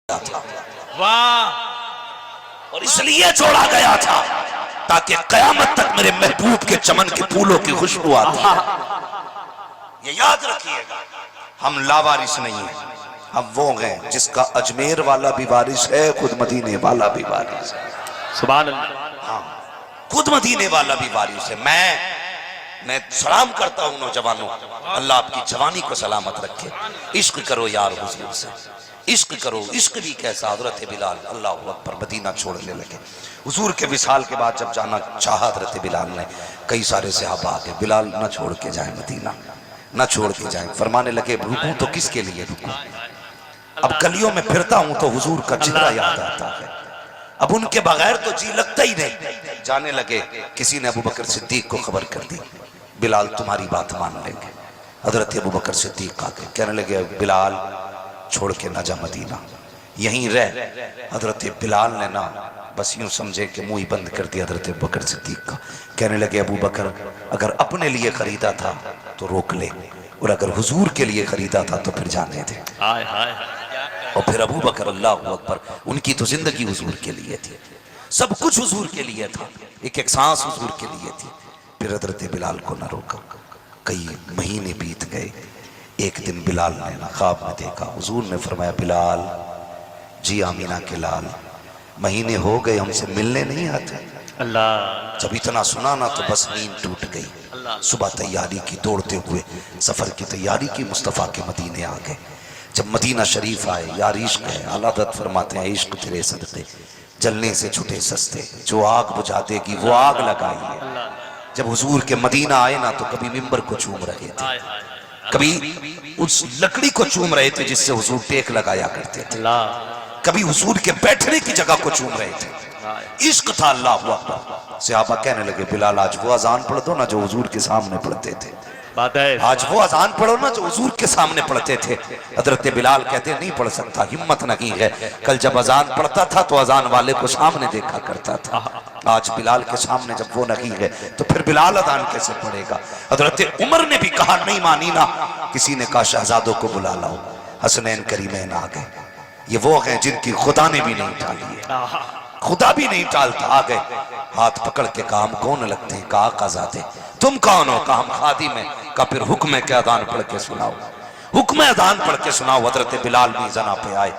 تھا اور اس لیے چھوڑا گیا تھا تاکہ قیامت تک میرے محبوب کے چمن کے پھولوں کی خوشبو آتی ہے۔ یہ یاد رکھیے گا، ہم لاوارث نہیں ہیں، ہم وہ ہیں جس کا اجمیر والا بھی وارث ہے، خود مدینے والا بھی وارث ہے۔ سبحان اللہ۔ ہاں، خود مدینے والا بھی وارث ہے۔ میں سلام کرتا ہوں نوجوانوں، اللہ آپ کی جوانی کو سلامت رکھے۔ عشق کرو یار حضور سے، عشق کرو۔ عشق بھی کیسا، حضرت بلال اللہ اکبر مدینہ چھوڑنے لگے۔ حضور کے وصال کے بعد جب جانا چاہا حضرت بلال نے، کئی سارے صحابہ آگے، بلال نہ چھوڑ کے جائیں مدینہ، نہ چھوڑ کے جائیں۔ فرمانے لگے رکوں تو کس کے لیے رکوں؟ اب گلیوں میں پھرتا ہوں تو حضور کا چہرہ یاد آتا ہے، اب ان کے بغیر تو جی لگتا ہی نہیں۔ جانے لگے، کسی نے ابوبکر صدیق کو خبر کر دی، بلال تمہاری بات مان لیں گے۔ حضرت ابوبکر صدیق آ گئے، کہنے لگے بلال چھوڑ کے نہ جا مدینہ، یہیں رہ۔ حضرت بلال نے نہ بس یوں سمجھے کہ منہ ہی بند کر دیا حضرت ابوبکر صدیق کا۔ کہنے لگے ابوبکر اگر اپنے لیے خریدا تھا تو روک لے، اور اگر حضور کے لیے خریدا تھا تو پھر جانے دے۔ اور پھر ابوبکر اللہ اکبر، ان کی تو زندگی حضور کے لیے تھی، سب کچھ حضور کے لیے تھا، ایک ایک سانس حضور کے لیے تھی۔ پھر حضرت بلال کو نہ روکا۔ کئی مہینے بیت گئے، ایک دن بلال نے نہ خواب میں دیکھا، حضور نے فرمایا بلال جی آمینہ کے لال، مہینے ہو گئے ہم سے ملنے نہیں آتے۔ اللہ جب اتنا سنا نا تو بس نیند ٹوٹ گئی۔ صبح تیاری کی، دوڑتے ہوئے سفر کی تیاری کی، مصطفیٰ کے مدینے آ گئے۔ جب مدینہ شریف آئے، یار عشق ہے، اعلیٰ حضرت فرماتے ہیں عشق تیرے صدقے جلنے سے چھٹے سستے، جو آگ بجھا دے گی وہ آگ لگائی ہے۔ جب حضور کے مدینہ آئے نا تو کبھی ممبر کو چوم رہے تھے، کبھی اس لکڑی کو چوم رہے تھے جس سے حضور ٹیک لگایا کرتے تھے، کبھی حضور کے بیٹھنے کی جگہ کو چوم رہے تھے۔ عشق تھا اللہ اکبر۔ صحابہ کہنے لگے بلال آج وہ اذان پڑھ دو نا جو حضور کے سامنے پڑھتے تھے، آج وہ اذان پڑھو نا جو حضور کے سامنے پڑھتے تھے۔ حضرت بلال کہتے نہیں پڑھ سکتا، ہمت نہیں ہے، کل جب اذان پڑھتا تھا تو اذان والے کو سامنے دیکھا کرتا تھا، آج بلال کے سامنے جب وہ نہیں ہے تو پھر بلال اذان کیسے پڑھے گا؟ حضرت عمر نے بھی کہا نہیں مانی نا، کسی نے کہا شہزادوں کو بلا لاؤ، حسنین کریمین آ گئے۔ یہ وہ ہیں جن کی خدا نے بھی نہیں ٹالی ہے، خدا بھی نہیں ٹالتا۔ آ گئے، ہاتھ پکڑ کے کہا ہم کون لگتے ہیں؟ کہا آقا ذاتے۔ تم کون ہو؟ کہا ہم خادم ہیں۔ کہا پھر حکم ہے کہ اذان پڑھ کے سناؤ، حکم ہے اذان پڑھ کے سناؤ۔ حضرت بلال بھی زنا پہ آئے،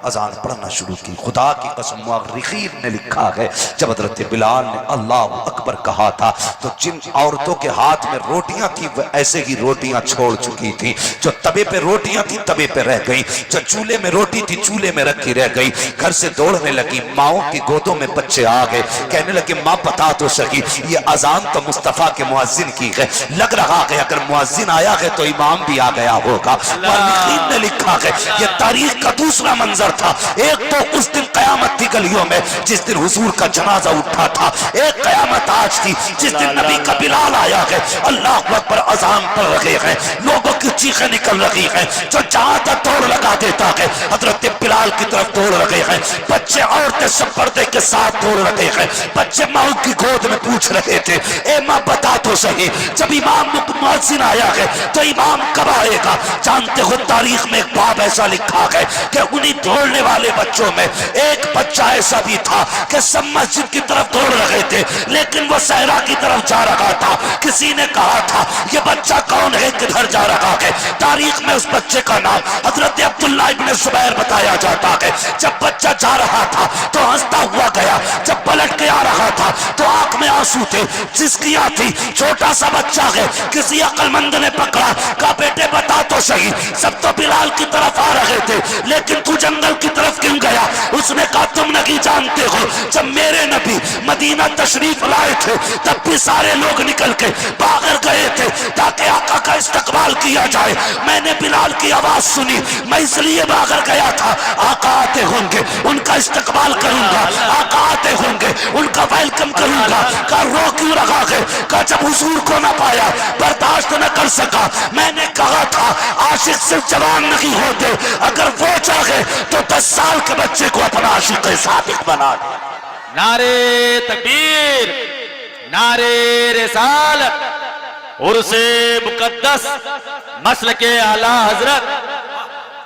اذان پڑھنا شروع کی۔ خدا کی قسم مؤرخین نے لکھا ہے جب حضرت بلال نے اللہ اکبر کہا تھا تو جن عورتوں کے ہاتھ میں روٹیاں تھیں وہ ایسے ہی روٹیاں چھوڑ چکی تھیں، جو توے پہ روٹیاں تھیں توے پہ رہ گئی، جو چولہے میں روٹی تھی چولہے میں رکھی رہ گئی۔ گھر سے دوڑنے لگی، ماؤں کی گودوں میں بچے آ گئے، کہنے لگے ماں بتا تو سکی یہ اذان تو مصطفیٰ کے مؤذن کی ہے، لگ رہا ہے اگر مؤذن آیا ہے تو امام بھی آ گیا ہوگا۔ مؤرخین نے لکھا ہے یہ تاریخ کا دوسرا منظر تھا، ایک تو اس دن قیامت تھی گلیوں میں جس دن حضور کا جنازہ اٹھا تھا، ایک قیامت آج تھی جس دن نبی کا بلال آیا ہے، اللہ اکبر اذان پڑھ رہے ہیں، لوگوں کی چیخیں نکل رہی ہیں، جو جہاں تک دوڑ لگا دیتا ہے حضرت بلال کی طرف دوڑ رہے ہیں، بچے عورتیں سب پردے کے ساتھ دوڑ رہے ہیں، بچے ماں کی گود میں پوچھ رہے تھے اے ماں بتا تو صحیح جب امام مؤذن آیا ہے تو امام کب آئے گا؟ جانتے ہو تاریخ میں ایک باب ایسا لکھا ہے کہ انہی دوڑنے والے بچوں میں ایک بچہ ایسا بھی تھا کہ سب مسجد کی طرف دوڑ رہے تھے لیکن وہ صحرا کی طرف جا رہا تھا۔ کسی نے کہا تھا یہ بچہ کون ہے، کدھر جا رہا ہے؟ تاریخ میں اس بچے کا نام حضرت عبداللہ ابن زبیر بتایا جاتا ہے۔ جب بچہ جا رہا تھا تو ہنستا ہوا گیا، جب پلٹ کے آ رہا تھا تو آنکھ میں آنسو تھے، سسکیاں تھی، چھوٹا سا بچہ ہے۔ کسی عقل مند نے پکڑا، کہا بیٹے بتا تو صحیح سب تو بلال کی طرف آ رہے تھے لیکن تو جنگل کی طرف کیوں گیا؟ اس نے کہا تم نہیں جانتے ہو جب میرے نبی مدینہ تشریف لائے تھے تب بھی سارے لوگ نکل کے باہر گئے تھے تاکہ آقا کا استقبال کیا جائے، میں نے بلال کی آواز سنی، میں اس لیے باہر گیا تھا، آقا آتے ہوں گے ان کا استقبال کروں گا، آقا آتے ہوں گے ان کا ویلکم کروں گا۔ کہا رو کیوں رہا ہے؟ کہا جب حضور کو نہ پایا برداشت نہ کر سکا، میں نے کہا تھا عاشق صرف جوان نہیں ہوتے، اگر وہ چاہے تو 10 سال کے بچے کو اپنا عاشق صادق بنا دے۔ نعرے تکبیر، نعرے رسالت، عرس مقدس، مسلک اعلیٰ حضرت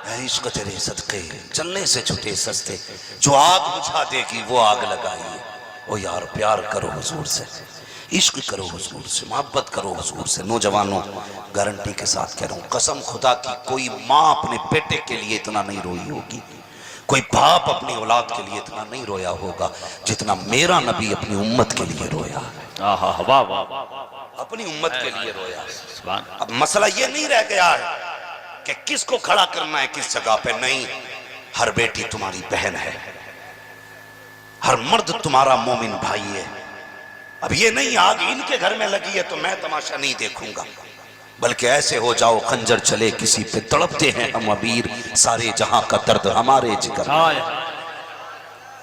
اے عشق تیرے صدقے چلنے سے چھٹے سستے، جو آگ بجھا دے گی وہ آگ لگائیے۔ او یار پیار کرو حضور سے، عشق کرو حضور سے، محبت کرو حضور سے۔ نوجوانوں گارنٹی کے ساتھ کہہ رہا ہوں، قسم خدا کی کوئی ماں اپنے بیٹے کے لیے اتنا نہیں روئی ہوگی، کوئی باپ اپنی اولاد کے لیے اتنا نہیں رویا ہوگا جتنا میرا نبی اپنی امت کے لیے رویا، آہا واہ واہ واہ، اپنی امت کے لیے رویا۔ سبحان اب مسئلہ یہ نہیں رہ گیا ہے کہ کس کو کھڑا کرنا ہے کس جگہ پہ، نہیں، ہر بیٹی تمہاری بہن ہے، ہر مرد تمہارا مومن بھائی ہے۔ اب یہ نہیں آگ ان کے گھر میں لگی ہے تو میں تماشا نہیں دیکھوں گا، بلکہ ایسے ہو جاؤ خنجر چلے کسی پہ تڑپتے ہیں ہم امیر، سارے جہاں کا درد ہمارے جگر میں، ہائے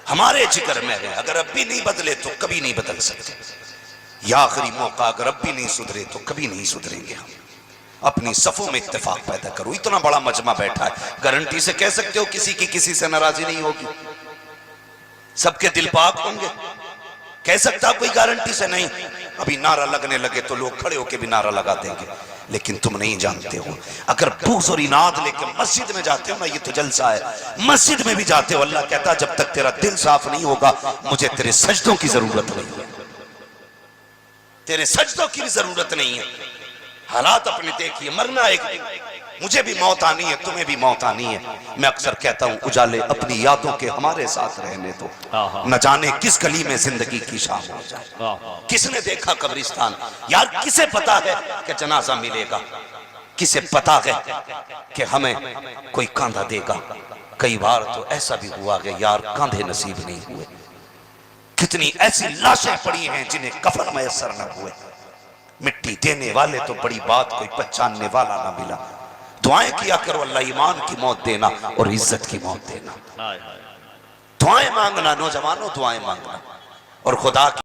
ہمارے جگر میں ہے۔ اگر اب بھی نہیں بدلے تو کبھی نہیں بدل سکتے، یا آخری موقع اگر اب بھی نہیں سدھرے تو کبھی نہیں سدھریں گے ہم۔ اپنی صفوں میں اتفاق پیدا کرو، اتنا بڑا مجمع بیٹھا ہے، گارنٹی سے کہہ سکتے ہو کسی کی کسی سے ناراضی نہیں ہوگی، سب کے دل پاک ہوں گے، کہہ سکتا کوئی گارنٹی سے نہیں۔ ابھی نعرہ لگنے لگے تو لوگ کھڑے ہو کے بھی نعرہ لگا دیں گے، لیکن تم نہیں جانتے ہو، اگر بغض اور اناد لے کے مسجد میں جاتے ہو نا، یہ تو جلسہ ہے، مسجد میں بھی جاتے ہو، اللہ کہتا جب تک تیرا دل صاف نہیں ہوگا مجھے تیرے سجدوں کی ضرورت نہیں ہے، تیرے سجدوں کی بھی ضرورت نہیں ہے۔ حالات اپنے دیکھیے، مرنا ایک دن، مجھے بھی موت آنی ہے، تمہیں بھی موت آنی ہے۔ میں اکثر کہتا ہوں اجالے اپنی یادوں کے ہمارے ساتھ رہنے دو، نہ جانے کس گلی میں زندگی کی شام ہو جائے، کس نے دیکھا قبرستان، یار کسے پتا ہے کہ جنازہ ملے گا، کسے پتا ہے کہ ہمیں کوئی کاندھا دے گا۔ کئی بار تو ایسا بھی ہوا کہ یار کاندھے نصیب نہیں ہوئے، کتنی ایسی لاشیں پڑی ہیں جنہیں کفن میسر نہ ہوئے، مٹی دینے والے تو بڑی بات، کوئی پہچاننے والا نہ ملا۔ دعائیں کیا کرو اللہ ایمان کی موت دینا اور عزت کی موت دینا، دعائیں مانگنا نوجوانوں، دعائیں مانگنا، اور خدا کی